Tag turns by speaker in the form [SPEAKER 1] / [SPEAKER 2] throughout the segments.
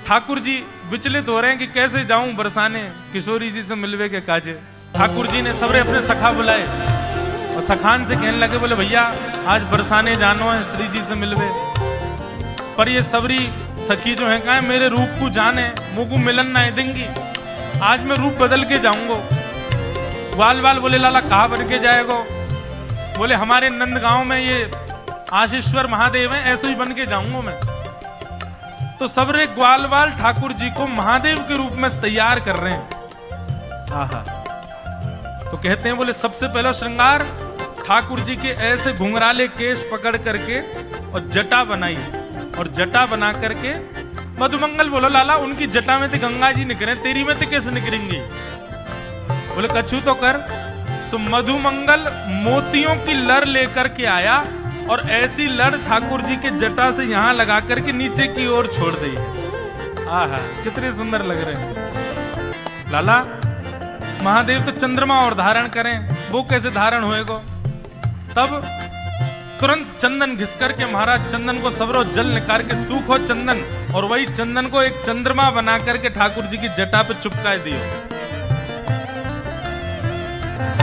[SPEAKER 1] ठाकुर जी विचलित हो रहे हैं कि कैसे जाऊं बरसाने किशोरी जी से मिलवे के काजे। ठाकुर जी ने सबरे अपने सखा बुलाए और सखान से कहने लगे, बोले भैया आज बरसाने जानो है श्री जी से मिलवे। पर ये सबरी सखी जो है कहा मेरे रूप को जाने मुझको मिलन ना देंगी, आज मैं रूप बदल के जाऊंगा। वाल वाल बोले लाला कहाँ बन के जाएगा? बोले हमारे नंद गांव में ये आशीश्वर महादेव है, ऐसे ही बन के जाऊंगा मैं। तो सबरे ग्वाल वाल ठाकुर जी को महादेव के रूप में तैयार कर रहे हैं। आहा, तो कहते हैं बोले सबसे पहला श्रृंगार ठाकुर जी के ऐसे घुंघराले केश पकड़ करके और जटा बनाई, और जटा बना करके मधुमंगल बोलो लाला उनकी जटा में तो गंगा जी निकले, तेरी में तो कैसे निकलेंगी? बोले कछु तो कर। सो मधुमंगल मोतियों की लड़ लेकर के आया और ऐसी लड़ ठाकुर जी के जटा से यहां लगा करके नीचे की ओर छोड़ दी है। आहा, कितने सुंदर लग रहे हैं। लाला महादेव तो चंद्रमा और धारण करें, वो कैसे धारण होएगा? तब तुरंत चंदन घिस करके महाराज चंदन को सबरो जल निकाल के सूखो चंदन, और वही चंदन को एक चंद्रमा बना करके ठाकुर जी की जटा पे चिपकाए दियो।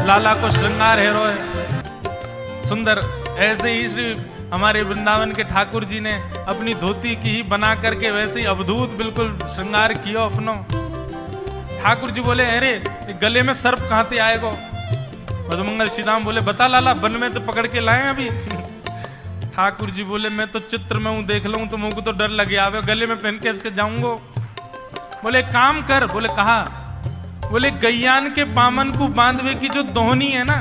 [SPEAKER 1] लाला को श्रृंगार है रोए सुंदर। ऐसे ही श्री हमारे वृंदावन के ठाकुर जी ने अपनी धोती की ही बना करके वैसे ही अवधूत बिल्कुल श्रृंगार किया अपनो। ठाकुर जी बोले अरे गले में सर्प कहां से आएगा? मधुमंगल श्रीराम बोले बता लाला, वन में तो पकड़ के लाए अभी। ठाकुर जी बोले मैं तो चित्र में हूं, देख लूं तो मुझको तो डर लगे आवे, गले में पहन के इसके जाऊंगा। बोले काम कर। बोले कहा? बोले गैयान के पामन को बांधवे की जो दोहनी है ना,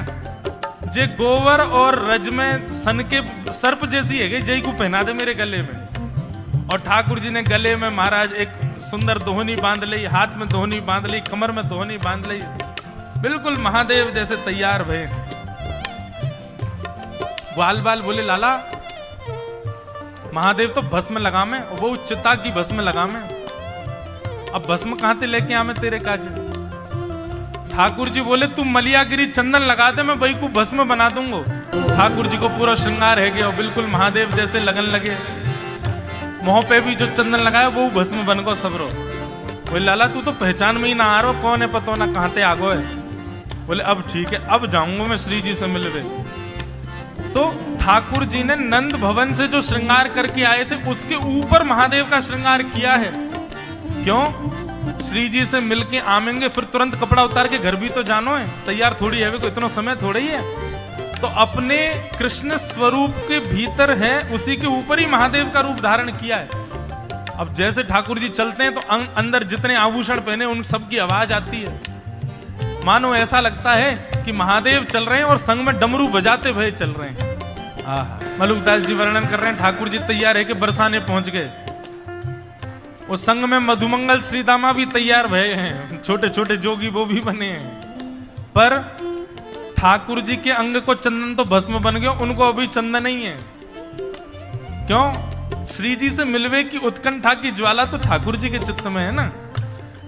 [SPEAKER 1] जे गोवर और रज में सन के सर्प जैसी है, जय को पहना दे मेरे गले में। और ठाकुर जी ने गले में महाराज एक सुंदर दोहनी बांध ली, हाथ में दोहनी बांध ली, कमर में दोहनी बांध ली, बिल्कुल महादेव जैसे तैयार भये। बाल बाल बोले लाला महादेव तो भस्म लगा में, वो चिता की भस्म लगा में, अब भस्म कहां से लेके आवे तेरे काज? ठाकुर जी बोले तू मलियागिरी चंदन लगा दे, मैं वही को भस्म बना दूंगा। ठाकुर जी को पूरा श्रृंगार है गया, बिल्कुल महादेव जैसे लगन लगे। मुंह पे भी जो चंदन लगाया वो भस्म बन गो सबरो। बोले लाला तू तो पहचान में ही ना आ रहा, कौन है पतो ना कहां से आगो है। बोले अब ठीक है, अब जाऊंगा मैं श्री जी से मिलवे। सो ठाकुर जी ने नंद भवन से जो श्रृंगार करके आए थे उसके ऊपर महादेव का श्रृंगार किया है। क्यों? श्री जी से मिलके आवेंगे फिर तुरंत कपड़ा उतार के घर भी तो जानो है, तैयार थोड़ी है, कोई इतना समय थोड़ा ही है। तो अपने कृष्ण स्वरूप के भीतर है, उसी के ऊपर ही महादेव का रूप धारण किया है। अब जैसे ठाकुर जी चलते हैं तो अंदर जितने आभूषण पहने उन सब की आवाज आती है, मानो ऐसा लगता है कि महादेव चल रहे हैं और संग में डमरू बजाते भये चल रहे हैं। मलुकदास जी वर्णन कर रहे हैं ठाकुर जी तैयार है कि बरसाने पहुंच गए, उस संग में मधुमंगल श्रीदामा भी तैयार भये हैं, छोटे छोटे जोगी वो भी बने हैं। पर ठाकुर जी के अंग को चंदन तो भस्म बन गया, उनको अभी चंदन नहीं है। क्यों? श्री जी से मिलवे की उत्कंठा की ज्वाला तो ठाकुर जी के चित्त में है ना।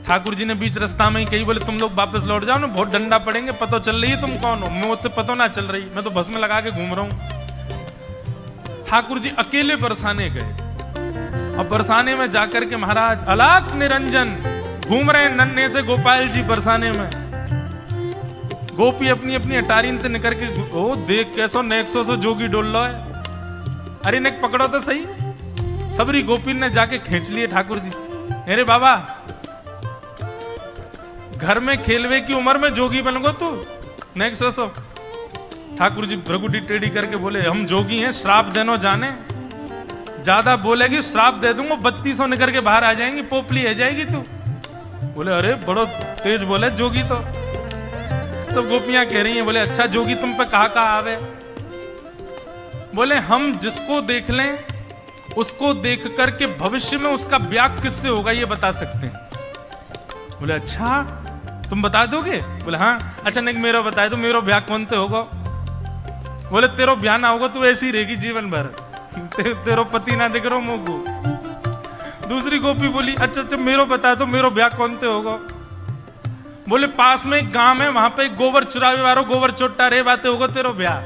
[SPEAKER 1] ठाकुर जी ने बीच रास्ता में ही कही बोले तुम लोग वापस लौट जाओ ना, बहुत डंडा पड़ेंगे, पता चल रही है तुम कौन हो? मैं तो पता ना चल रही, मैं तो भस्म लगा के घूम रहा हूं। ठाकुर जी अकेले बरसाने गए और बरसाने में जाकर के महाराज अलाक निरंजन घूम रहे हैं नन्हे से गोपाल जी बरसाने में। गोपी अपनी अपनी अटारीन से निकल के ओ देख कैसो नेक्सो से जोगी डोल लो है, अरे नेक पकड़ो तो सही। सबरी गोपी ने जाके खींच लिए ठाकुर जी। अरे बाबा घर में खेलवे की उम्र में जोगी बन गो तू, नेक्सो सो। ठाकुर जी भ्रगुटी टेढ़ी करके बोले हम जोगी हैं, श्राप देनो जाने, ज्यादा बोलेगी श्राप दे दूंगा, 3200 निकल के बाहर आ जाएंगी, पोपली है जाएगी तू। बोले अरे बड़ो तेज बोले जोगी तो। सब गोपियां कह रही हैं बोले अच्छा जोगी तुम पे कहा आवे? बोले हम जिसको देख लें उसको देख करके भविष्य में उसका ब्याह किससे होगा ये बता सकते हैं। बोले अच्छा तुम बता दोगे? बोले हाँ। अच्छा नहीं मेरा बता दो, मेरा ब्याह कौन से होगा? बोले तेरो ब्याह ना होगा, तू ऐसी रहेगी जीवन भर, तेरो पति ना दिख रहा मुंह को। दूसरी गोपी बोली अच्छा अच्छा मेरो बता दो, मेरो ब्याह कौन से होगा? बोले पास में एक गांव है, वहां पे एक गोबर चुरावे वालो गोबर चोट्टा रे बातें होगा तेरो ब्याह।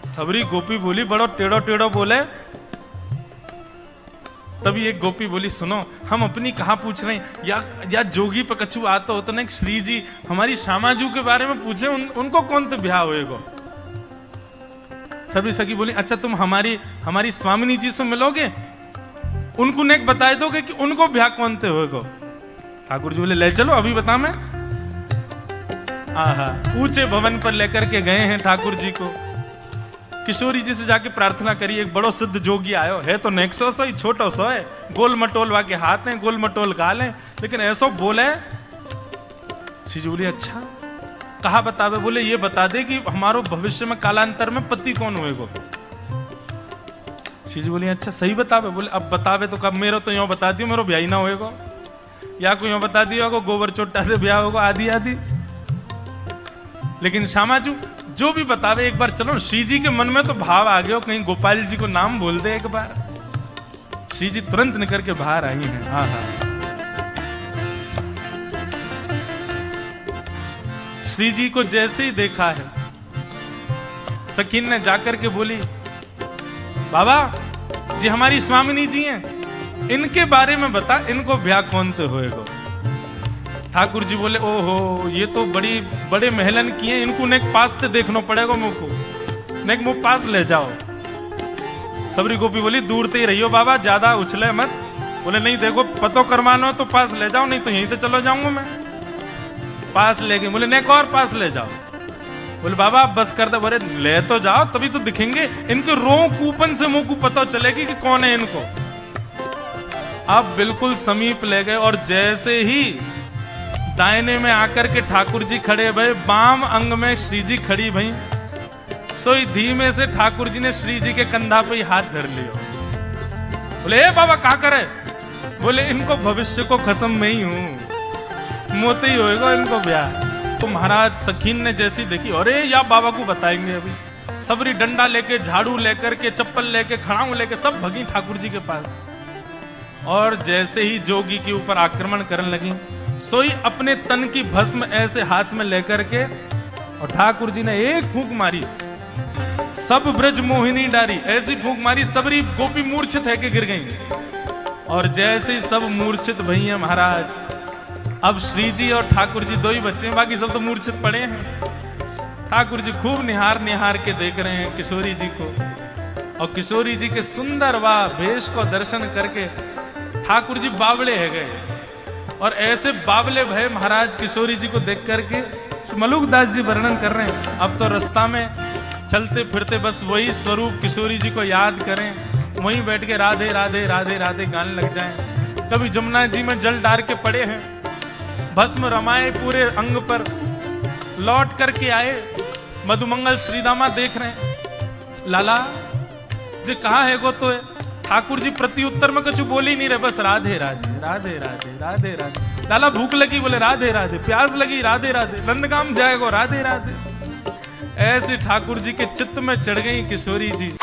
[SPEAKER 1] सबरी गोपी बोली बड़ो टेढ़ो टेढ़ो बोले, तभी एक गोपी बोली, सुनो हम अपनी कहाँ पूछ रहे हैं, या जोगी पे कछु आता हो तो ना श्री जी हमारी श्यामाजू के बारे में पूछे, उनको कौन तो ब्याह होएगो। सभी सखी बोली, अच्छा तुम हमारी स्वामिनी जी से मिलोगे, उनको नेक बता दोगे कि उनको ब्याह कौन ते होएगो। ठाकुर जी बोले, ले चलो अभी बता मैं। आहा, ऊंचे भवन पर लेकर के गए हैं ठाकुर जी को। किशोरी जी से जाके प्रार्थना करी, एक बड़ो सिद्ध जोगी आयो है, तो नेक्सो सो ही छोटो सो है, गोल मटोल वाके हाथ हैं, गोल मटोल गाल हैं, लेकिन ऐसो बोले। श्री जी बोली, अच्छा कहा बतावे। बोले, ये बता दे कि हमारो भविष्य में कालांतर में पति कौन होएगो। श्री जी बोली, अच्छा सही बतावे। बोले, अब बतावे तो कब, मेरा तो यो बता दियो मेरो ब्याह ही ना होएगो, या कोई यो बता दियो गोबर चोटा से ब्याह होगा, आदि आदि। लेकिन श्यामाजू जो भी बतावे एक बार चलो। श्री जी के मन में तो भाव आ गया, कहीं गोपाल जी को नाम बोल दे एक बार। श्री जी तुरंत निकल के बाहर आई हैं। आहा, श्री जी को जैसे ही देखा है, सखीन ने जाकर के बोली, बाबा जी हमारी स्वामिनी जी हैं, इनके बारे में बता, इनको ब्याह कौन ते होएगो। ठाकुर जी बोले, ओहो ये तो बड़े महलन की हैं, इनको नेक पास ते देखना पड़ेगा मुझको, नेक मुझ पास ले जाओ। सबरी गोपी बोली, दूर ते ही रहियो बाबा, ज्यादा उछले मत। बोले, नहीं देखो पतो करवाना तो पास ले जाओ, नहीं तो यहीं तो चलो जाऊंगा मैं। पास ले गए। बोले, नेक और पास ले जाओ। बोले, बाबा आप बस कर दे। बोले, ले तो जाओ तभी तो दिखेंगे, इनके रो कूपन से मुंह को पता चलेगी कि कौन है इनको। आप बिल्कुल समीप ले गए और जैसे ही दाहिने में आकर के ठाकुर जी खड़े भई, बाम अंग में श्री जी खड़ी भई, सोई धीमे से ठाकुर जी ने श्री जी के कंधा पे ही हाथ धर लियो। बोले, ए बाबा क्या करे। बोले, इनको भविष्य को कसम में ही हूं, मोते ही होएगा इनको ब्याह। तो महाराज सखीन ने जैसी देखी, अरे या बाबा को बताएंगे अभी। सबरी डंडा लेके, झाड़ू लेकर के, चप्पल लेके, खड़ाऊ लेके सब भगी ठाकुर जी के पास। और जैसे ही जोगी के ऊपर आक्रमण करने लगी, सोई अपने तन की भस्म ऐसे हाथ में लेकर के, और ठाकुर जी ने एक फूंक मारी, सब ब्रज मोहिनी डारी, ऐसी फूंक मारी सबरी गोपी मूर्छित है के गिर गई। और जैसे ही सब मूर्छित भई हैं महाराज, अब श्री जी और ठाकुर जी दो ही बच्चे हैं, बाकी सब तो मूर्छित पड़े हैं। ठाकुर जी खूब निहार निहार के देख रहे हैं किशोरी जी को, और किशोरी जी के सुंदर वा भेष को दर्शन करके ठाकुर जी बावले है गए। और ऐसे बावले भय महाराज किशोरी जी को देख करके मलुकदास जी वर्णन कर रहे हैं। अब तो रास्ता में चलते फिरते बस वही स्वरूप किशोरी जी को याद करें, वहीं बैठ के राधे राधे राधे राधे गाने लग जाएं। कभी जमुना जी में जल डार के पड़े हैं, भस्म रमाए पूरे अंग पर, लौट करके आए, मधुमंगल श्रीदामा देख रहे हैं, लाला जी कहाँ है गो। तो ठाकुर जी प्रति उत्तर में कुछ बोल ही नहीं रहे, बस राधे राधे राधे राधे राधे राधे। लाला भूख लगी, बोले राधे राधे, प्यास लगी, राधे राधे, नंदगाम जाएगो, राधे राधे। ऐसे ठाकुर जी के चित्त में चढ़ गई किशोरी जी।